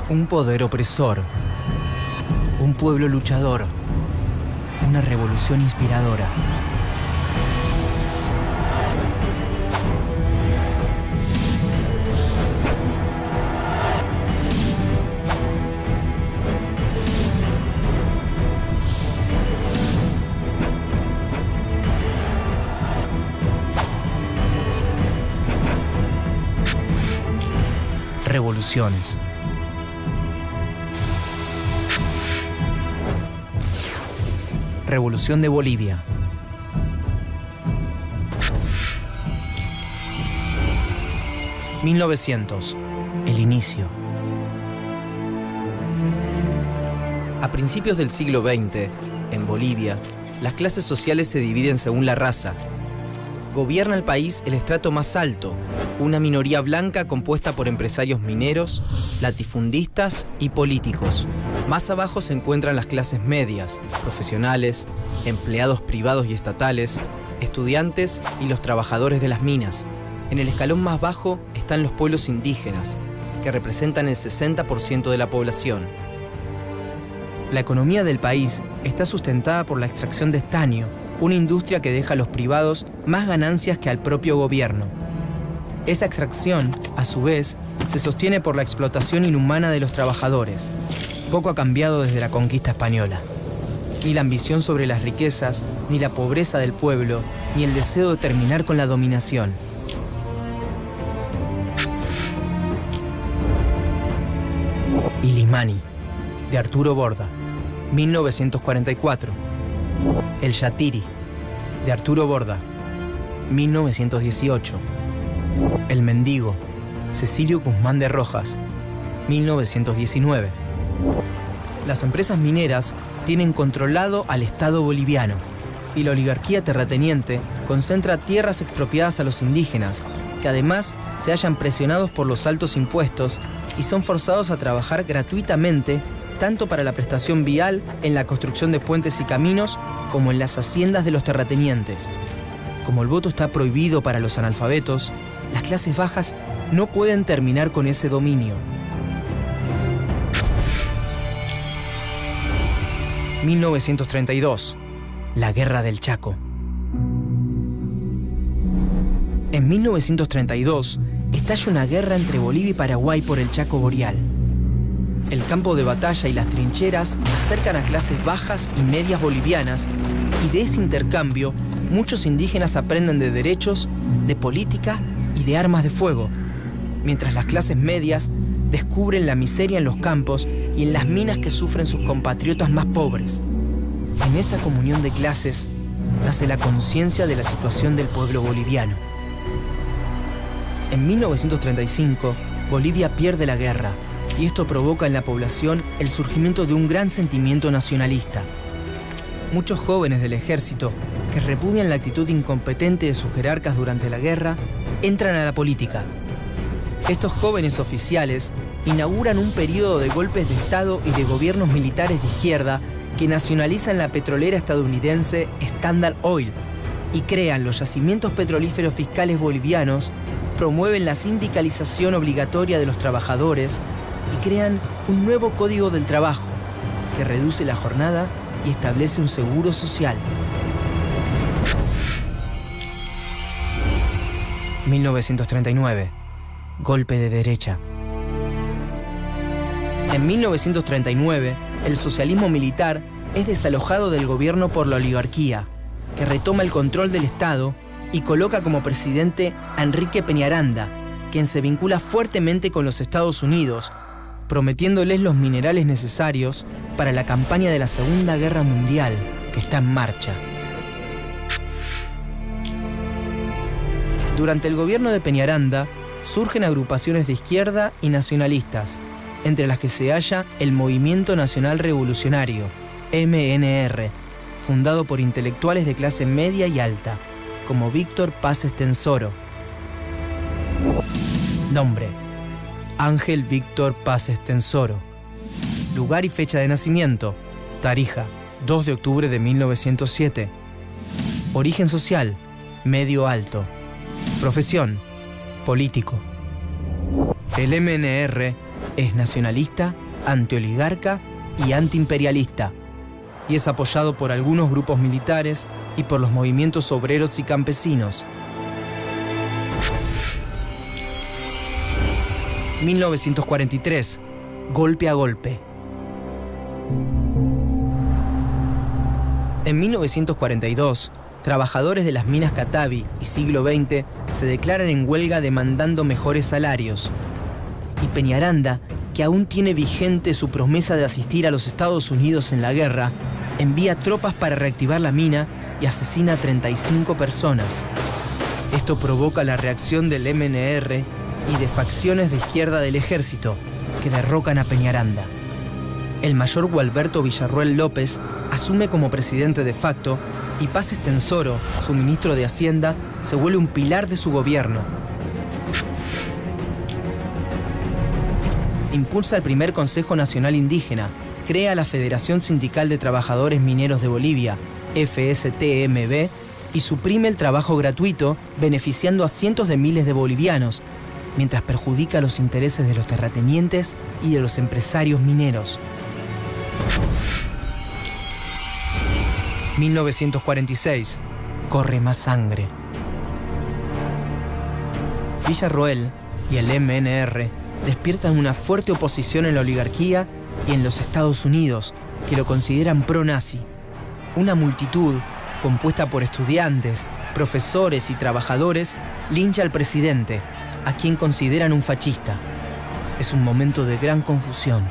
Un poder opresor. Un pueblo luchador. Una revolución inspiradora. Revoluciones. Revolución de Bolivia. (1900). El inicio. A principios del siglo XX, en Bolivia, las clases sociales se dividen según la raza. Gobierna el país el estrato más alto, una minoría blanca compuesta por empresarios mineros, latifundistas y políticos. Más abajo se encuentran las clases medias, profesionales, empleados privados y estatales, estudiantes y los trabajadores de las minas. En el escalón más bajo están los pueblos indígenas, que representan el 60% de la población. La economía del país está sustentada por la extracción de estaño, una industria que deja a los privados más ganancias que al propio gobierno. Esa extracción, a su vez, se sostiene por la explotación inhumana de los trabajadores. Poco ha cambiado desde la conquista española. Ni la ambición sobre las riquezas, ni la pobreza del pueblo, ni el deseo de terminar con la dominación. Illimani, de Arturo Borda, 1944. El Yatiri, de Arturo Borda, 1918. El Mendigo, Cecilio Guzmán de Rojas, 1919. Las empresas mineras tienen controlado al Estado boliviano y la oligarquía terrateniente concentra tierras expropiadas a los indígenas, que además se hallan presionados por los altos impuestos y son forzados a trabajar gratuitamente tanto para la prestación vial en la construcción de puentes y caminos como en las haciendas de los terratenientes. Como el voto está prohibido para los analfabetos, las clases bajas no pueden terminar con ese dominio. 1932. La Guerra del Chaco. En 1932 estalla una guerra entre Bolivia y Paraguay por el Chaco Boreal. El campo de batalla y las trincheras acercan a clases bajas y medias bolivianas, y de ese intercambio muchos indígenas aprenden de derechos, de política y de armas de fuego, mientras las clases medias descubren la miseria en los campos y en las minas que sufren sus compatriotas más pobres. En esa comunión de clases nace la conciencia de la situación del pueblo boliviano. En 1935, Bolivia pierde la guerra, y esto provoca en la población el surgimiento de un gran sentimiento nacionalista. Muchos jóvenes del ejército, que repudian la actitud incompetente de sus jerarcas durante la guerra, entran a la política. Estos jóvenes oficiales inauguran un periodo de golpes de Estado y de gobiernos militares de izquierda que nacionalizan la petrolera estadounidense Standard Oil y crean los yacimientos petrolíferos fiscales bolivianos, promueven la sindicalización obligatoria de los trabajadores y crean un nuevo código del trabajo que reduce la jornada y establece un seguro social. 1939. Golpe de derecha. En 1939, el socialismo militar es desalojado del gobierno por la oligarquía, que retoma el control del Estado y coloca como presidente a Enrique Peñaranda, quien se vincula fuertemente con los Estados Unidos, prometiéndoles los minerales necesarios para la campaña de la Segunda Guerra Mundial, que está en marcha. Durante el gobierno de Peñaranda, surgen agrupaciones de izquierda y nacionalistas, entre las que se halla el Movimiento Nacional Revolucionario, MNR, fundado por intelectuales de clase media y alta, como Víctor Paz Estenssoro. Nombre: Ángel Víctor Paz Estenssoro. Lugar y fecha de nacimiento: Tarija, 2 de octubre de 1907. Origen social: medio alto. Profesión: político. El MNR Es nacionalista, antioligarca y antiimperialista, y es apoyado por algunos grupos militares y por los movimientos obreros y campesinos. 1943. Golpe a golpe. En 1942, trabajadores de las minas Catavi y Siglo XX se declaran en huelga demandando mejores salarios. Y Peñaranda, que aún tiene vigente su promesa de asistir a los Estados Unidos en la guerra, envía tropas para reactivar la mina y asesina a 35 personas. Esto provoca la reacción del MNR y de facciones de izquierda del ejército, que derrocan a Peñaranda. El mayor Gualberto Villarroel López asume como presidente de facto y Paz Estenssoro, su ministro de Hacienda, se vuelve un pilar de su gobierno. Impulsa el primer Consejo Nacional Indígena, crea la Federación Sindical de Trabajadores Mineros de Bolivia, FSTMB, y suprime el trabajo gratuito, beneficiando a cientos de miles de bolivianos, mientras perjudica los intereses de los terratenientes y de los empresarios mineros. 1946. Corre más sangre. Villarroel y el MNR despiertan una fuerte oposición en la oligarquía y en los Estados Unidos, que lo consideran pro-nazi. Una multitud, compuesta por estudiantes, profesores y trabajadores, lincha al presidente, a quien consideran un fascista. Es un momento de gran confusión.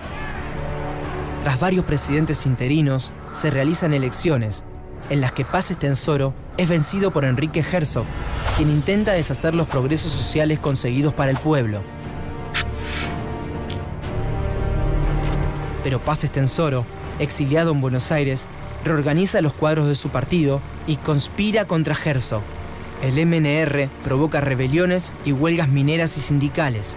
Tras varios presidentes interinos, se realizan elecciones, en las que Paz Estenssoro es vencido por Enrique Herzog, quien intenta deshacer los progresos sociales conseguidos para el pueblo. Pero Paz Estenssoro, exiliado en Buenos Aires, reorganiza los cuadros de su partido y conspira contra Herzog. El MNR provoca rebeliones y huelgas mineras y sindicales.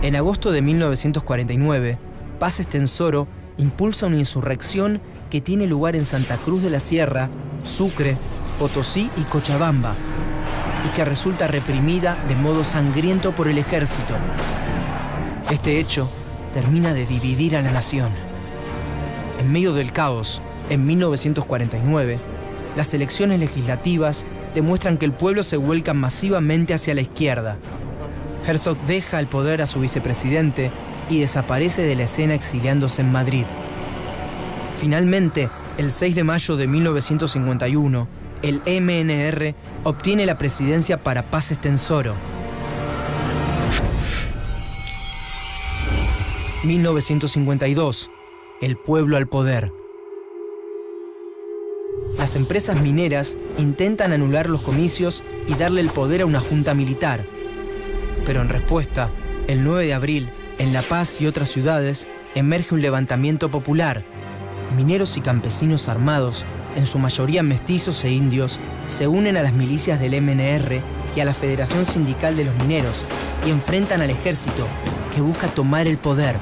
En agosto de 1949, Paz Estenssoro impulsa una insurrección que tiene lugar en Santa Cruz de la Sierra, Sucre, Potosí y Cochabamba, y que resulta reprimida de modo sangriento por el ejército. Este hecho termina de dividir a la nación. En medio del caos, en 1949, las elecciones legislativas demuestran que el pueblo se vuelca masivamente hacia la izquierda. Herzog deja el poder a su vicepresidente y desaparece de la escena exiliándose en Madrid. Finalmente, el 6 de mayo de 1951, el MNR obtiene la presidencia para Paz Estenssoro. 1952. El pueblo al poder. Las empresas mineras intentan anular los comicios y darle el poder a una junta militar. Pero en respuesta, el 9 de abril, en La Paz y otras ciudades, emerge un levantamiento popular. Mineros y campesinos armados, en su mayoría mestizos e indios, se unen a las milicias del MNR y a la Federación Sindical de los Mineros y enfrentan al ejército, que busca tomar el poder.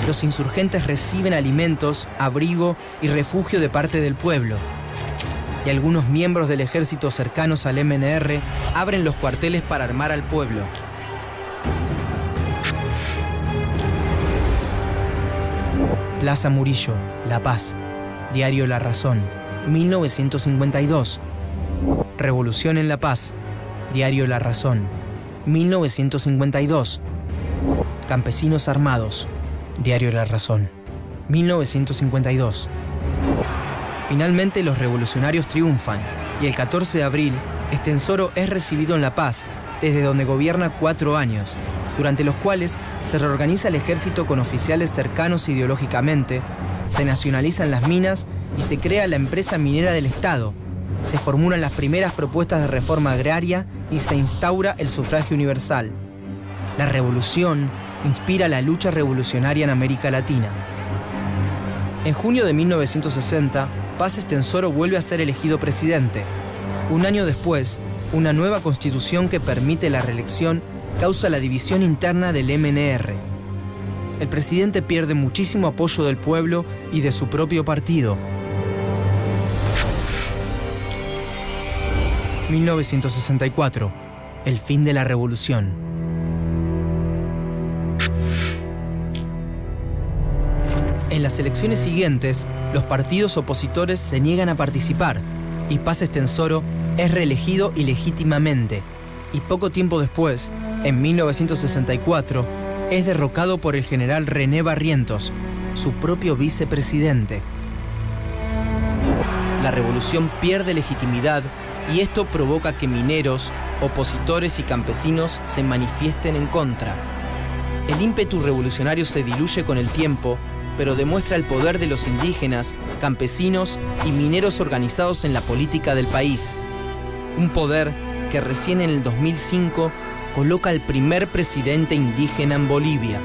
Los insurgentes reciben alimentos, abrigo y refugio de parte del pueblo. Y algunos miembros del ejército cercanos al MNR abren los cuarteles para armar al pueblo. Plaza Murillo, La Paz. Diario La Razón, 1952. Revolución en La Paz. Diario La Razón, 1952. Campesinos armados. Diario La Razón, 1952. Finalmente los revolucionarios triunfan y el 14 de abril Estenssoro es recibido en La Paz, desde donde gobierna 4 años, durante los cuales se reorganiza el ejército con oficiales cercanos ideológicamente, se nacionalizan las minas y se crea la empresa minera del Estado. Se formulan las primeras propuestas de reforma agraria y se instaura el sufragio universal. La revolución inspira la lucha revolucionaria en América Latina. En junio de 1960, Paz Estenssoro vuelve a ser elegido presidente. Un año después, una nueva constitución que permite la reelección causa la división interna del MNR. El presidente pierde muchísimo apoyo del pueblo y de su propio partido. 1964. El fin de la revolución. En las elecciones siguientes, los partidos opositores se niegan a participar y Paz Estenssoro es reelegido ilegítimamente. Y poco tiempo después, en 1964, es derrocado por el general René Barrientos, su propio vicepresidente. La revolución pierde legitimidad y esto provoca que mineros, opositores y campesinos se manifiesten en contra. El ímpetu revolucionario se diluye con el tiempo, pero demuestra el poder de los indígenas, campesinos y mineros organizados en la política del país. Un poder que recién en el 2005 coloca al primer presidente indígena en Bolivia.